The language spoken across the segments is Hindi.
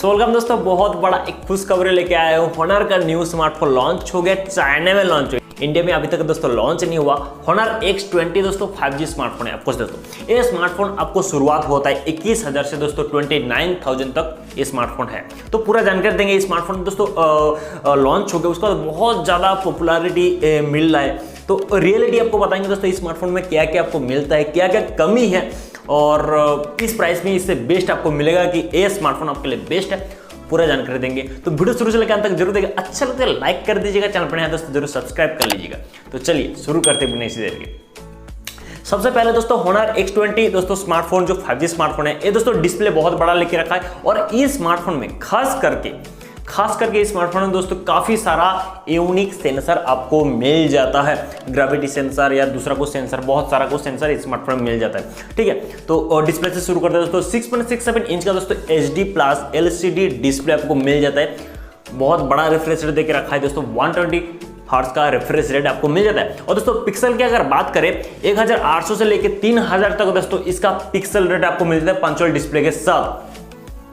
सो वेलकम दोस्तों, बहुत बड़ा एक खुशखबरी लेके आया हूँ। Honor का न्यू स्मार्टफोन लॉन्च हो गया, चाइना में लॉन्च हो गया, इंडिया में अभी तक दोस्तों लॉन्च नहीं हुआ। Honor x20 दोस्तों 5G स्मार्टफोन है। आपको दोस्तों ये स्मार्टफोन आपको शुरुआत होता है 21,000 से दोस्तों 29,000 तक ये स्मार्टफोन है। तो पूरा जानकारी देंगे। इस स्मार्टफोन दोस्तों लॉन्च हो गया, उसका बहुत ज़्यादा पॉपुलैरिटी मिल रहा है। तो रियलिटी आपको बताएंगे दोस्तों इस स्मार्टफोन में क्या क्या आपको मिलता है, क्या क्या कमी है और इस प्राइस में इससे बेस्ट आपको मिलेगा कि ये स्मार्टफोन आपके लिए बेस्ट है, पूरा जानकारी देंगे। तो वीडियो शुरू से लेकर अंत तक जरूर देगा। अच्छा लगता है लाइक कर दीजिएगा, चैनल पर नया दोस्तों जरूर सब्सक्राइब कर लीजिएगा। तो चलिए शुरू करते बिना इसी देर के। सबसे पहले दोस्तों Honor x20 दोस्तों स्मार्टफोन जो 5G स्मार्टफोन है, ये दोस्तों डिस्प्ले बहुत बड़ा लेके रखा है और इस स्मार्टफोन में खास करके इस स्मार्टफोन में दोस्तों काफी सारा यूनिक सेंसर आपको मिल जाता है। ग्रेविटी सेंसर या दूसरा कुछ सेंसर, बहुत सारा कुछ सेंसर इस स्मार्टफोन में मिल जाता है। ठीक है, तो डिस्प्ले से शुरू करते हैं दोस्तों। 6.67 इंच का दोस्तों HD+ LCD डिस्प्ले आपको मिल जाता है। बहुत बड़ा रिफ्रेश रेट देके रखा है दोस्तों, 120 हर्ट्ज का रिफ्रेश रेट आपको मिल जाता है। और दोस्तों पिक्सल की अगर बात करें 1800 से लेकर 3000 तक दोस्तों इसका पिक्सल रेट आपको मिल जाता है पंचुअल डिस्प्ले के साथ।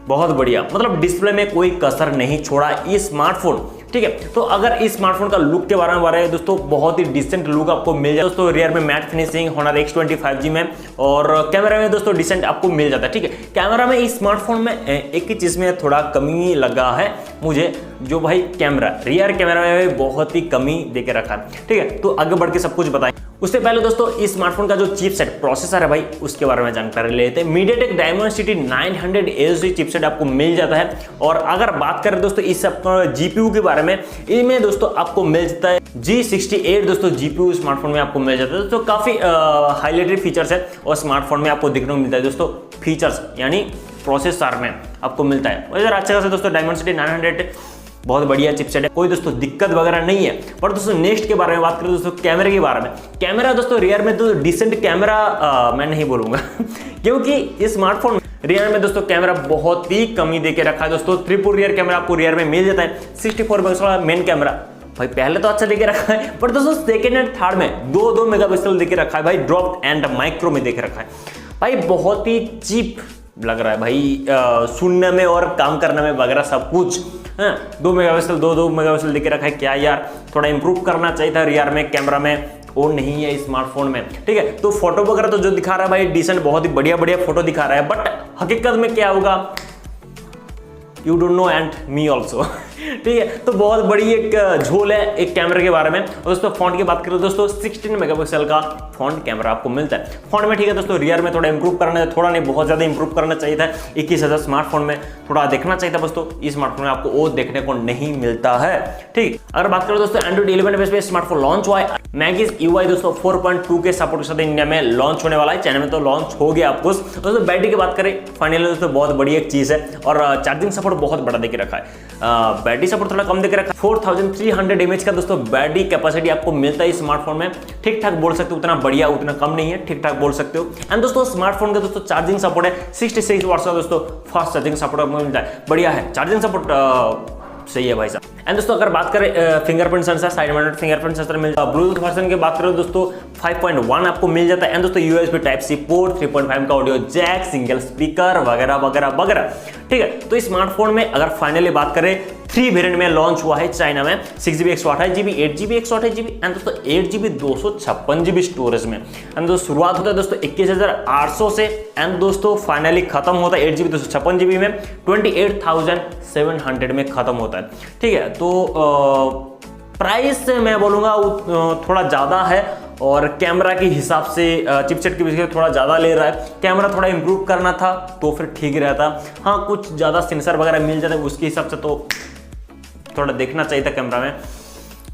बहुत बढ़िया, मतलब डिस्प्ले में कोई कसर नहीं छोड़ा ये स्मार्टफोन। ठीक है, तो अगर इस स्मार्टफोन का लुक के बारे में बात करें दोस्तों, बहुत ही डिसेंट लुक आपको मिल जाए दोस्तों। रियर में mat finishing Honor x20 5G में, और कैमरा में दोस्तों डिसेंट आपको मिल जाता है। ठीक है, कैमरा में इस स्मार्टफोन में एक ही चीज में थोड़ा कमी लगा है मुझे, जो भाई कैमरा रियर कैमरा में बहुत ही कमी देके रखा है। ठीक है, तो आगे बढ़ के सब कुछ बताएं। उससे पहले दोस्तों इस स्मार्टफोन का जो चिपसेट प्रोसेसर है भाई, उसके बारे में जानकारी लेते हैं। MediaTek Dimensity 900 चिपसेट आपको मिल जाता है। और अगर बात करें दोस्तों इस जीपीयू के बारे में, इनमें दोस्तों आपको मिल जाता है G68 दोस्तों जीपीयू स्मार्टफोन में आपको मिल जाता है दोस्तों। काफी हाईलाइटेड फीचर्स है और स्मार्टफोन में आपको देखने को मिलता है दोस्तों। फीचर्स यानी प्रोसेसर में आपको मिलता है और इधर अच्छा खासा दोस्तों Dimensity 900 बहुत बढ़िया चिपसेट है, कोई दोस्तों दिक्कत वगैरह नहीं है। पर दोस्तों नेक्स्ट के बारे में बात करें दोस्तों, कैमरे के बारे में। कैमरा दोस्तों रियर में तो डिसेंट कैमरा मैं नहीं बोलूंगा क्योंकि इस स्मार्टफोन रियर में दोस्तों कैमरा बहुत ही कमी देके रखा है दोस्तों। ट्रिपल रियर कैमरा आपको रियर में मिल जाता है। 64 मेगापिक्सल वाला मेन कैमरा भाई पहले तो अच्छा देके रखा है, पर दोस्तों सेकेंड एंड थर्ड में 2 मेगापिक्सल देके रखा है भाई। ड्रॉप एंड माइक्रो में देके रखा है भाई, बहुत ही चीप लग रहा है भाई सुनने में और काम करने में वगैरह सब कुछ। 2 मेगापिक्सल देके रखा है, क्या यार थोड़ा इंप्रूव करना चाहिए था रियर में कैमरा में, वो नहीं है स्मार्टफोन में। ठीक है, तो फोटो वगैरह तो जो दिखा रहा है भाई डिसेंट, बहुत ही बढ़िया फोटो दिखा रहा है, बट हकीकत में क्या होगा you don't know and me also. ठीक है, तो बहुत बड़ी एक झोल है एक कैमरे के बारे में। और दोस्तों फ्रंट की बात करें दोस्तों 16 मेगापिक्सल का फ्रंट कैमरा आपको मिलता है। फ्रंट में ठीक है दोस्तों, रियर में थोड़ा इंप्रूव करना है, थोड़ा नहीं बहुत ज्यादा इंप्रूव करना चाहिए था। 21,000 स्मार्टफोन में थोड़ा देखना चाहिए था दोस्तों, इस स्मार्टफोन में आपको वो देखने को नहीं मिलता है। ठीक, अगर बात करें दोस्तों Android 11 बेस पे स्मार्टफोन लॉन्च हुआ है। मैगिस UI दोस्तों 4.2 के सपोर्ट के साथ इंडिया में लॉन्च होने वाला है। चाइना में तो लॉन्च हो गया आपको। दोस्तों बैटरी की बात करें फाइनली दोस्तों बहुत बड़ी एक चीज है, और चार्जिंग सपोर्ट बहुत बड़ा देके रखा है। बैटरी सपोर्ट थोड़ा कम देके रखा है। 4300 mAh का दोस्तों बैटरी कैपेसिटी आपको मिलता है इस स्मार्टफोन में। ठीक ठाक बोल सकते हो, उतना बढ़िया उतना कम नहीं है, ठीक ठाक बोल सकते हो। एंड दोस्तों स्मार्टफोन का दोस्तों चार्जिंग सपोर्ट है 66 वाट्स का दोस्तों फास्ट चार्जिंग सपोर्ट आपको मिलता है। बढ़िया है चार्जिंग सपोर्ट, सही है भाई साहब। एंड दोस्तों अगर बात करें fingerprint sensor, side mounted fingerprint sensor मिल जाता है। ब्लूटूथ वर्जन की बात करें दोस्तों 5.1 आपको मिल जाता है। एंड दोस्तों USB Type-C पोर्ट, 3.5 का ऑडियो जैक, सिंगल स्पीकर वगैरह वगैरह वगैरह। ठीक है, तो इस स्मार्टफोन में अगर फाइनली बात करें 3 वेरिएंट में लॉन्च हुआ है चाइना में, 6GB 128GB, 8GB 128GB and दोस्तों 8GB 256GB स्टोरेज में। एंड दोस्तों शुरुआत होता है दोस्तों 21,800 से, एंड दोस्तों फाइनली खत्म होता है 8GB 256GB में 28,700 में खत्म होता है। ठीक है, तो प्राइस मैं बोलूंगा थोड़ा ज्यादा है, और कैमरा के हिसाब से चिपसेट की वजह से थोड़ा ज्यादा ले रहा है। कैमरा थोड़ा इंप्रूव करना था तो फिर ठीक रहता। हाँ, कुछ ज्यादा सेंसर वगैरह मिल जाता है उसके हिसाब से, तो थोड़ा देखना चाहिए था कैमरा में।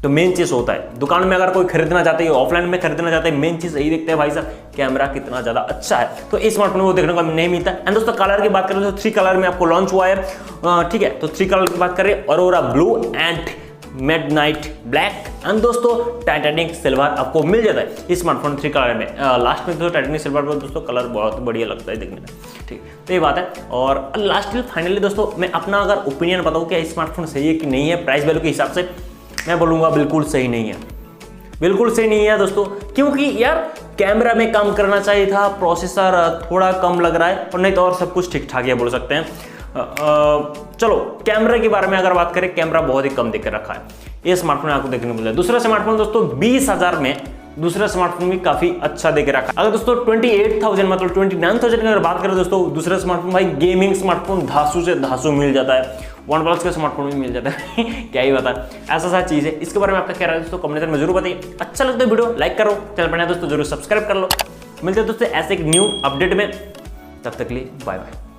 तो मेन चीज होता है दुकान में अगर कोई खरीदना चाहते हैं, ऑफलाइन में खरीदना चाहते हैं, मेन चीज यही देखते हैं भाई साहब कैमरा कितना ज्यादा अच्छा है। तो इस स्मार्टफोन में वो देखने को नहीं मिलता। एंड दोस्तों कलर की बात करें तो 3 कलर में आपको लॉन्च हुआ है। ठीक है, तो 3 कलर की बात करें, aurora blue and midnight black and दोस्तों टाइटैनिक सिल्वर आपको मिल जाता है इस स्मार्टफोन 3 कलर में। लास्ट में दोस्तों टाइटैनिक सिल्वर पर दोस्तों कलर बहुत बढ़िया लगता है देखने में। ठीक, तो ये बात है। और लास्ट फाइनली दोस्तों मैं अपना अगर ओपिनियन बताऊं कि स्मार्टफोन सही है कि नहीं है, प्राइस वैल्यू के हिसाब से मैं बोलूंगा बिल्कुल सही नहीं है, बिल्कुल सही नहीं है दोस्तों। क्योंकि यार कैमरा में काम करना चाहिए था, प्रोसेसर थोड़ा कम लग रहा है, और नहीं तो और सब कुछ ठीक ठाक है बोल सकते हैं। चलो कैमरा के बारे में अगर बात करें, कैमरा बहुत ही कम देकर रखा है, ये स्मार्टफोन आपको देखने को मिला है। दूसरा स्मार्टफोन दोस्तों 20,000 में दूसरा स्मार्टफोन भी काफी अच्छा देकर रखा है। अगर दोस्तों 28,000 मतलब 29,000 की अगर बात करें दोस्तों, दूसरा स्मार्टफोन भाई गेमिंग स्मार्टफोन धांसू से धांसू मिल जाता है, वन प्लस का स्मार्टफोन भी मिल जाता है क्या ही बता, ऐसा सा चीज है। इसके बारे में आपका क्या राय है दोस्तों, कमेंट में जरूर बताइए। अच्छा लगता है वीडियो लाइक करो, चैनल पर नया दोस्तों जरूर सब्सक्राइब कर लो। मिलते हैं दोस्तों ऐसे एक न्यू अपडेट में, तब तक के लिए बाय बाय।